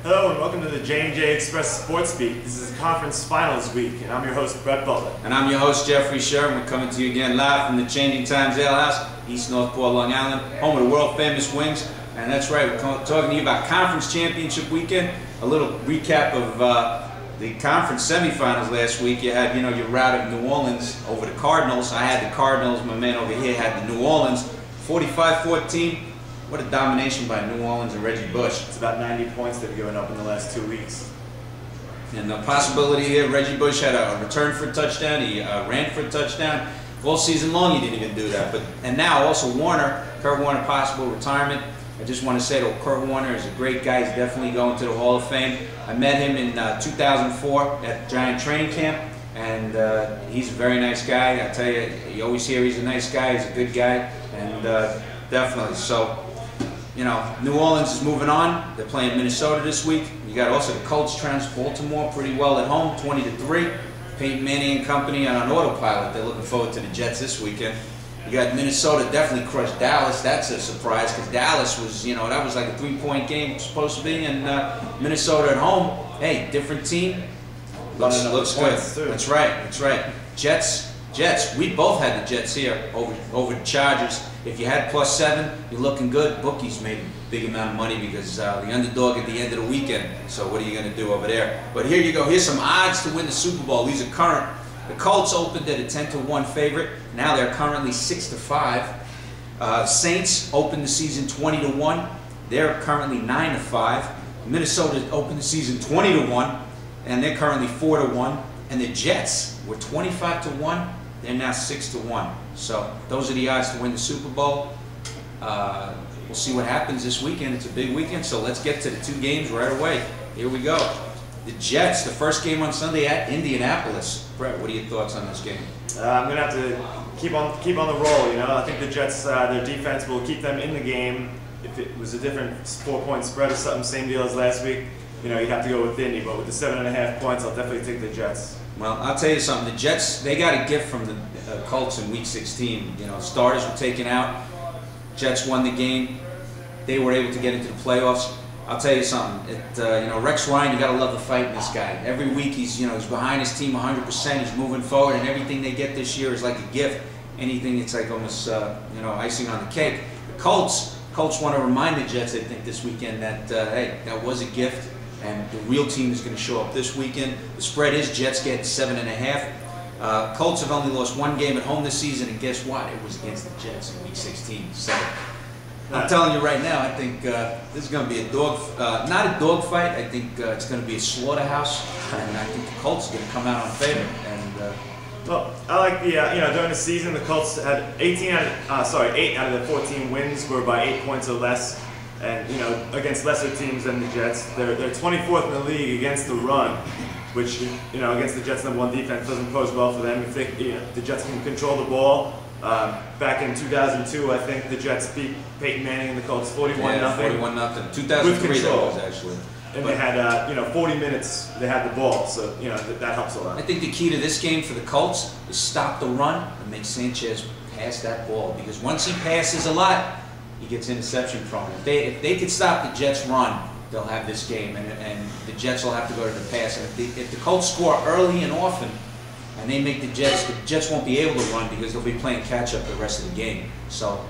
Hello and welcome to the J&J Express Sports Beat. This is conference finals week and I'm your host Brett Butler. And I'm your host Jeffrey Sherman. We're coming to you again live from the Changing Times Ale House, East Northport, Long Island, home of the world famous Wings. And that's right, we're talking to you about conference championship weekend. A little recap of the conference semifinals last week. You had, your rout of New Orleans over the Cardinals. I had the Cardinals. My man over here had the New Orleans. 45-14. What a domination by New Orleans and Reggie Bush. It's about 90 points they've given up in the last 2 weeks. And the possibility here, Reggie Bush had a return for a touchdown. He ran for a touchdown. All season long he didn't even do that. And now also Kurt Warner, possible retirement. I just want to say that Kurt Warner is a great guy. He's definitely going to the Hall of Fame. I met him in 2004 at Giant Training Camp, and he's a very nice guy. I tell you, you always hear he's a nice guy, he's a good guy, and definitely. So, New Orleans is moving on. They're playing Minnesota this week. You got also the Colts trounced Baltimore pretty well at home, 20-3. Peyton Manning and company on autopilot. They're looking forward to the Jets this weekend. You got Minnesota definitely crushed Dallas. That's a surprise because Dallas was, that was like a 3-point game supposed to be. And Minnesota at home, hey, different team. Looks good. That's right. Jets. We both had the Jets here over the Chargers. If you had +7, you're looking good. Bookies made a big amount of money because the underdog at the end of the weekend. So what are you going to do over there? But here you go. Here's some odds to win the Super Bowl. These are current. The Colts opened at a 10-1 favorite. Now they're currently 6-5. Saints opened the season 20-1. They're currently 9-5. Minnesota opened the season 20-1, and they're currently 4-1. And the Jets were 25-1. They're now 6-1. So those are the odds to win the Super Bowl. We'll see what happens this weekend. It's a big weekend, so let's get to the two games right away. Here we go. The Jets, the first game on Sunday at Indianapolis. Brett, what are your thoughts on this game? I'm gonna have to keep on the roll. I think the Jets, their defense will keep them in the game. If it was a different 4-point spread or something, same deal as last week, you'd have to go with Indy. But with the 7.5 points, I'll definitely take the Jets. Well, I'll tell you something. The Jets, they got a gift from the Colts in Week 16. Starters were taken out. Jets won the game. They were able to get into the playoffs. I'll tell you something. Rex Ryan, you got to love the fight in this guy. Every week he's behind his team 100%. He's moving forward, and everything they get this year is like a gift. Anything, it's like almost icing on the cake. The Colts want to remind the Jets, I think, this weekend that hey, that was a gift. And the real team is going to show up this weekend. The spread is Jets getting 7.5. Colts have only lost one game at home this season, and guess what? It was against the Jets in Week 16. So I'm telling you right now, I think this is going to be not a dog fight. I think it's going to be a slaughterhouse, and I think the Colts are going to come out on favor. And well, I like the during the season the Colts had 8 out of the 14 wins were by 8 points or less. And against lesser teams than the Jets, they're 24th in the league against the run, which against the Jets' #1 defense doesn't pose well for them. If the Jets can control the ball, back in 2002, I think the Jets beat Peyton Manning and the Colts 41-0. 41-0. 2003 that was actually. And they had 40 minutes. They had the ball, so that helps a lot. I think the key to this game for the Colts is stop the run and make Sanchez pass that ball, because once he passes a lot, he gets interception prone. If they could stop the Jets' run, they'll have this game, and the Jets will have to go to the pass. And if the Colts score early and often, and they make the Jets won't be able to run because they'll be playing catch up the rest of the game. So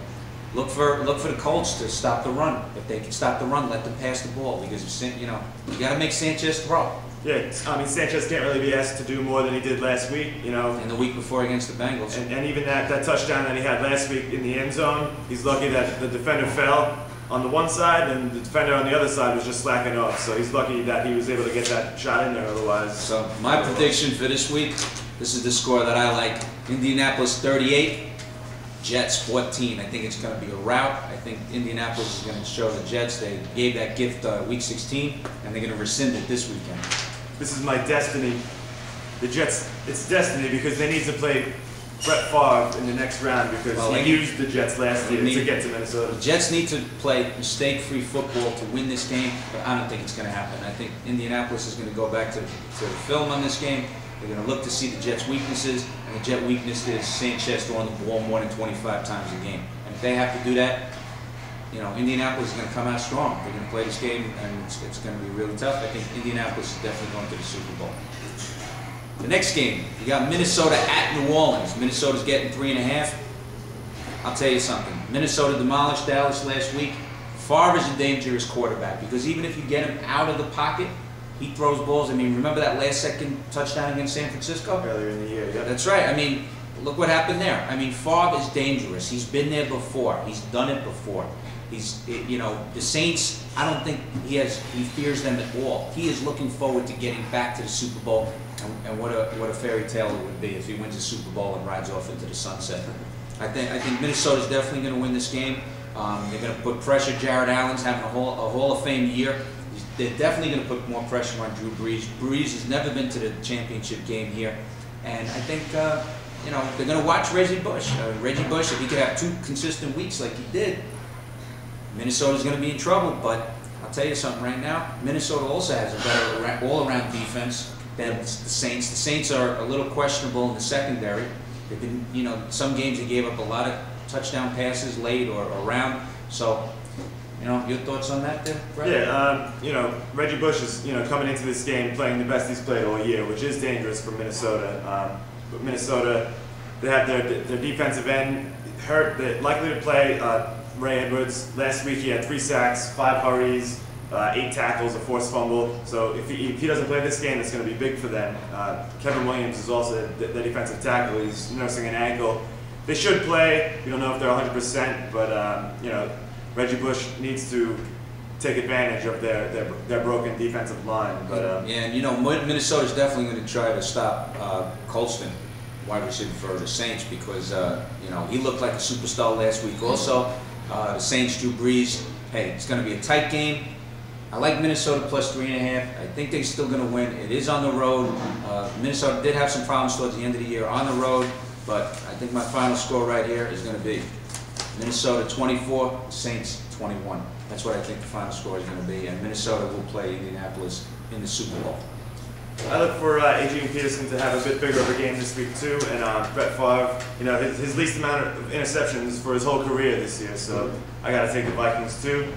look for the Colts to stop the run. If they can stop the run, let them pass the ball, because you got to make Sanchez throw. Yeah, Sanchez can't really be asked to do more than he did last week, And the week before against the Bengals. And even that touchdown that he had last week in the end zone, he's lucky that the defender fell on the one side and the defender on the other side was just slacking off. So he's lucky that he was able to get that shot in there otherwise. So my prediction for this week, this is the score that I like. Indianapolis 38, Jets 14. I think it's going to be a rout. I think Indianapolis is going to show the Jets they gave that gift Week 16, and they're going to rescind it this weekend. This is my destiny. The Jets, it's destiny because they need to play Brett Favre in the next round because he used the Jets last year to get to Minnesota. The Jets need to play mistake-free football to win this game, but I don't think it's going to happen. I think Indianapolis is going to go back to film on this game. They're going to look to see the Jets' weaknesses, and the Jet weakness is Sanchez throwing the ball more than 25 times a game. And if they have to do that, you know, Indianapolis is going to come out strong. They're going to play this game, and it's going to be really tough. I think Indianapolis is definitely going to the Super Bowl. The next game, you got Minnesota at New Orleans. Minnesota's getting 3.5. I'll tell you something. Minnesota demolished Dallas last week. Favre is a dangerous quarterback because even if you get him out of the pocket, he throws balls. I mean, remember that last-second touchdown against San Francisco? Earlier in the year, yeah. That's right. I mean, look what happened there. I mean, Favre is dangerous. He's been there before. He's done it before. You know, the Saints, I don't think he fears them at all. He is looking forward to getting back to the Super Bowl, and what a fairy tale it would be if he wins the Super Bowl and rides off into the sunset. I think Minnesota's definitely going to win this game. They're going to put pressure. Jared Allen's having a Hall of Fame year. They're definitely going to put more pressure on Drew Brees. Brees has never been to the championship game here, and I think you know, they're going to watch Reggie Bush. Reggie Bush, if he could have 2 consistent weeks like he did, Minnesota's going to be in trouble. But I'll tell you something right now. Minnesota also has a better all-around defense than the Saints. The Saints are a little questionable in the secondary. They've been, you know, some games they gave up a lot of touchdown passes late or around. So, you know, your thoughts on that there, Brad? Yeah, you know, Reggie Bush is, you know, coming into this game playing the best he's played all year, which is dangerous for Minnesota. But Minnesota, they have their defensive end hurt. They're likely to play Ray Edwards. Last week he had 3 sacks, 5 hurries, 8 tackles, a forced fumble. So if he doesn't play this game, it's going to be big for them. Kevin Williams is also the defensive tackle. He's nursing an ankle. They should play. We don't know if they're 100%, but you know, Reggie Bush needs to take advantage of their broken defensive line. But yeah, and you know, Minnesota's definitely going to try to stop Colston, wide receiver for the Saints, because you know, he looked like a superstar last week. Also, the Saints, Drew Brees. Hey, it's going to be a tight game. I like Minnesota plus 3.5. I think they're still going to win. It is on the road. Minnesota did have some problems towards the end of the year on the road, but I think my final score right here is going to be Minnesota 24, Saints 21. That's what I think the final score is going to be, and Minnesota will play Indianapolis in the Super Bowl. I look for Adrian Peterson to have a bit bigger of a game this week too, and Brett Favre, you know, his least amount of interceptions for his whole career this year. So I got to take the Vikings too,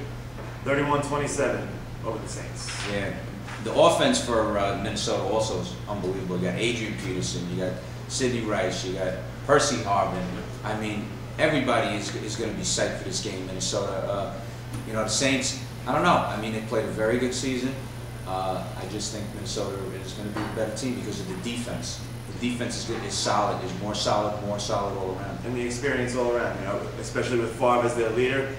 31-27 over the Saints. Yeah, the offense for Minnesota also is unbelievable. You got Adrian Peterson, you got Sidney Rice, you got Percy Harvin. I mean, everybody is going to be psyched for this game, Minnesota. You know, the Saints, I don't know. I mean, they played a very good season. I just think Minnesota is going to be a better team because of the defense. The defense is solid, is more solid all around. And the experience all around, you know, especially with Favre as their leader.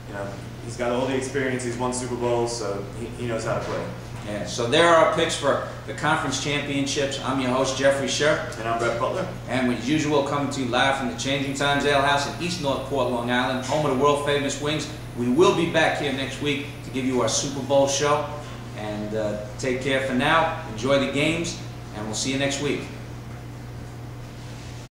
You know, he's got all the experience. He's won Super Bowls, so he knows how to play. Yeah, so there are our picks for the conference championships. I'm your host, Jeffrey Scher. And I'm Brett Butler. And as usual, coming to you live from the Changing Times Ale House in East Northport, Long Island, home of the world-famous Wings. We will be back here next week to give you our Super Bowl show. And take care for now. Enjoy the games, and we'll see you next week.